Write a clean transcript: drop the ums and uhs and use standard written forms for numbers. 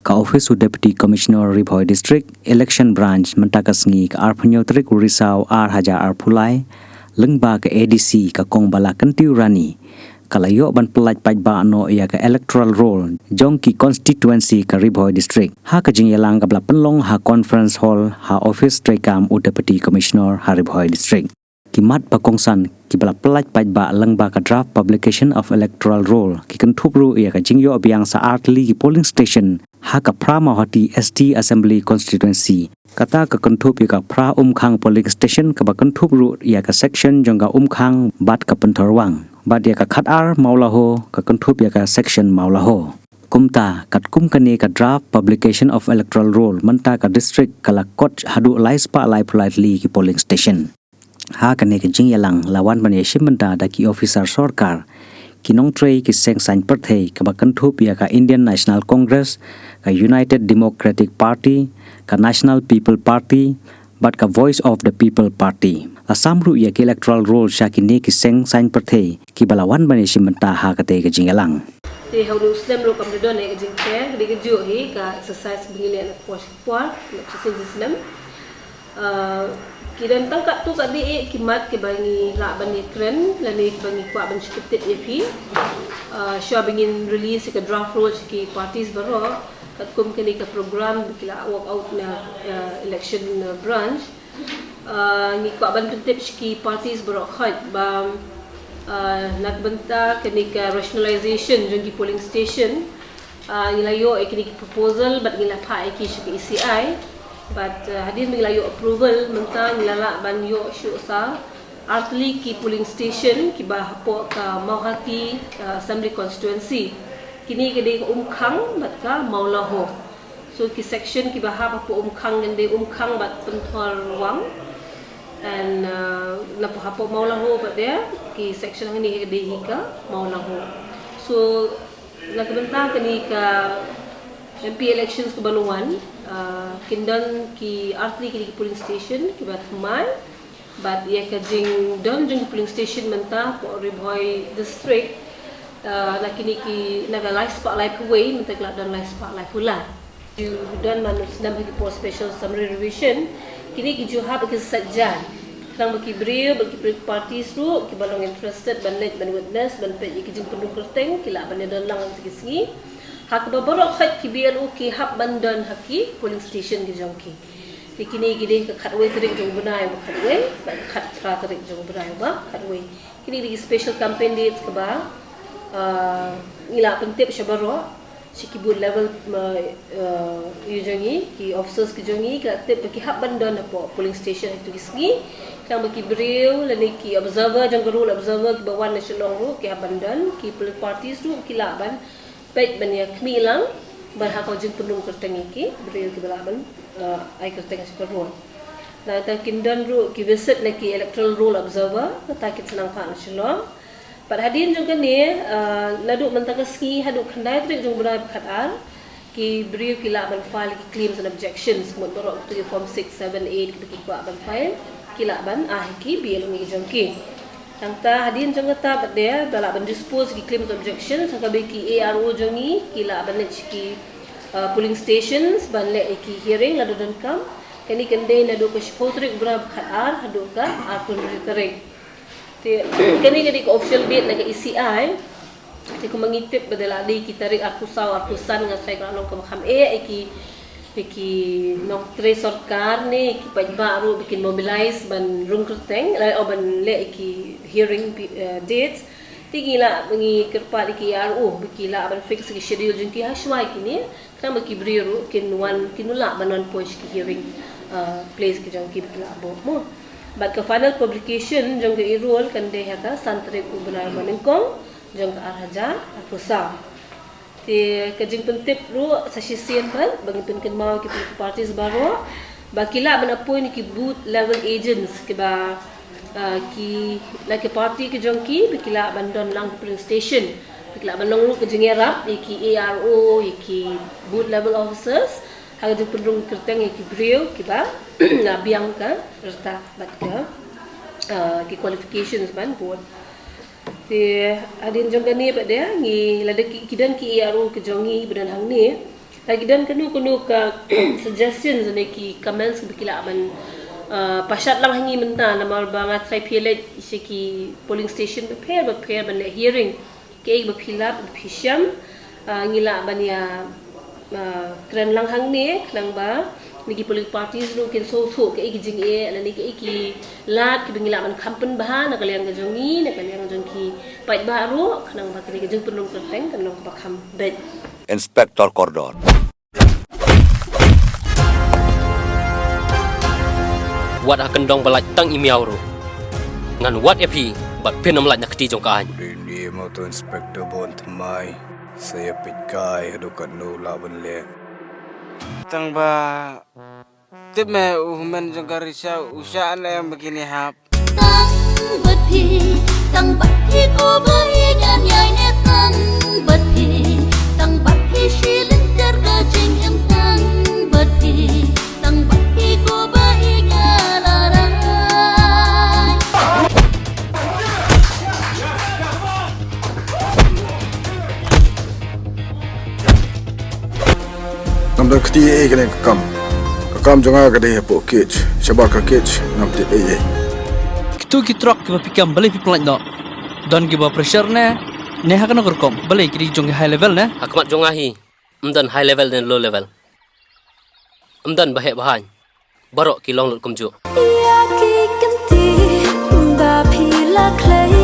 ka Office of Deputy Commissioner Bhoi District Election Branch Mynta ka sngi ka Arphanyotrik Risau Haja Arphulai lengba ka ADC ka Kongbala Kentiu Rani kalayo ban pelaj pajba no ia ka electoral roll jongki constituency ka Bhoi District ha ka jingyalang ka bla penlong ha conference hall ha office trekam Deputy Commissioner Bhoi District kimat pakongsan kibala pelaj pajba lengba ka draft publication of electoral roll ki kentupru ia ka jingyo Biang sa Tylli polling station ha ka prama hoti ST Assembly constituency kata ka kentup ia ka pra umkhang polling station ka ba kentupru ia ka section jongga umkhang bat ka pentorwang bat ia ka khatar maulaho ka kentup ia ka section maulaho kumta kat kum kani ka draft publication of electoral roll Mynta ka district kala kot hadu laispa lai politely ki polling station ha kane ke jingyalang lawan bani shimanta da ki officer sarkar kinong trei ki seng sain perthei ka bakan thup ya ka Indian National Congress ka United Democratic Party ka National People Party bat ka Voice of the People Party asamru ya ki electoral roll sha ki ne ki seng sain perthei ki balawan bani shimanta ha ka te ke jingyalang te haudu stem lo kam don e jingke de ke jo hi ka exercise bingile na kwa Islam kidan tangkat tu tadi kimat ke bangi la bani kren lani bangi kwa ban scripted EP sya bingin release ke draft roll ki parties baro kat kum kini ke program kila work out na election branch ni kwa ban tip ki parties baro khat ba nak benta kini ke rationalization jong ki polling station ilayo kini proposal bat ngila pha ki ECI but hadin milayo approval Mynta ngilala ban yo syusa Tylli ki polling station ki bahapo ka Mauhati assembly constituency kini gede umkhang bat ka maulaho so ki section ki bahap apo umkhang gende umkhang bat pentor wang and napo hapo maulaho bat dia ki section ini gede hika maulaho so nakabenta kini ka MP elections ke Baluan kindan ki Tylli ki polling station ki batmai bat ia ka jing don jing polling station Mynta po Bhoi district nakini ki naga live spot live way Mynta kelak don live spot live pula dan manus nam ki po special summary revision kini ki juha bagi sajjan kang bagi brio bagi parties tu ki balong interested ban let ban witness ban pe ki jing penuh kerteng kila ban don lang segi hak babarok khat ki BLO ki hab bandan haki polling station ki jongki kini gide ka khatwe terik jong bunai ba khatwe ba khat tra terik jong bunai ba khatwe kini di special campaign dates ka ba ila pentip shabaro sikibul level yu jongi ki officers ki jongi ka tip ki hab bandan apo polling station itu kisgi kang baki bril lani ki observer jong rule observer ki bawan national ru ki hab bandan ki polling parties tu ki laban pet bania kmilang berhak jing penuh kerteng iki beriu ki belaban ai kerteng seperti na ta kindan ru ki visit laki electoral roll observer ta kit senang kan shalom pad hadin jung kani ladu Mynta ka ski hadu khandai tri jung berai khatar ki beriu ki laban file ki claims and objections mut borok tu form 6 7 8 ki kwa ban file ki laban ki biel ngi jung ki tangta hadin jong ta badya bala ban dispose ki claims objections sangka ki ARO jongi kila ban ki polling stations ban le ki hearing ladu dan kam kani kende ladu ka shpotrik brab khatar hadu ka akun riterek te kani kadi ka official date na ka ECI te ko mangitip badala di ki tarik akusan nga sai ka anong kam ki nok tre sarkar ni ki pajba ro bikin mobilize ban rung kerteng o ban le ki hearing dates tigila mengi kerpa ki RO bikila ban fix ki schedule jeng ki haswai kini kan baki briru kinula banon push ki hearing place ki jeng ki bikila bo mo but ka final publication jeng ki enroll kan de hata santre ku benar manengkong jeng ka arhaja apusa ti kajing pentip ru sa sisian kan bagi penken mau ki parties baro bakila ban appoint ki booth level agents ki ba ki like party ki jongki bakila ban don lang polling station bakila ban long ru ki jengerap ki ARO ki booth level officers hang jeng pendung kerteng ki brio ki ba na biang ka rta bat ka ki qualifications ban board ti adin jong gani ba dia ngi lada kidan ki ARO ke jongi bedan hang ni Lagi dan kenu ka suggestions ne ki comments bikila man pasat lang hangi Mynta namar banga try pilot isiki polling station prepare ban hearing ke bapilap bapisham ngila bania kren lang hang ne nang ba niki polling parties lu ken so ke jing ala ni ke lat ki ngila man kampen bahan nak liang jongi nak liang jongki pait baru nang ba ke jeng penung kerteng kan ba kham bed Inspektor Kordon. Wat akan dong balai tang imiau ru. Ngan wat epi bat penam laj nak ti jong kan. Ini motor inspektor bon temai. Saya pikai adukan no laban le. Tang ba tip me uhmen jong karisa usaan yang begini hap. Tang bat hi ko bai nyan yai ne tang bat hi shilin ter ka jing em tang bat hi ko bai ngalarai. Nam dak ti e kene kakam jonga ka de po kich shabaka kich nam ti e. Kitu kitrok ke bapikam balai piplan no. Don giba pressure ne hakan korkom balai kiri jong high level ne. Hakmat jongahi. Amdan high level dan low level. Amdan bahek bahan. Barok ki long lut kumju. Ya ki kanti ba phila clay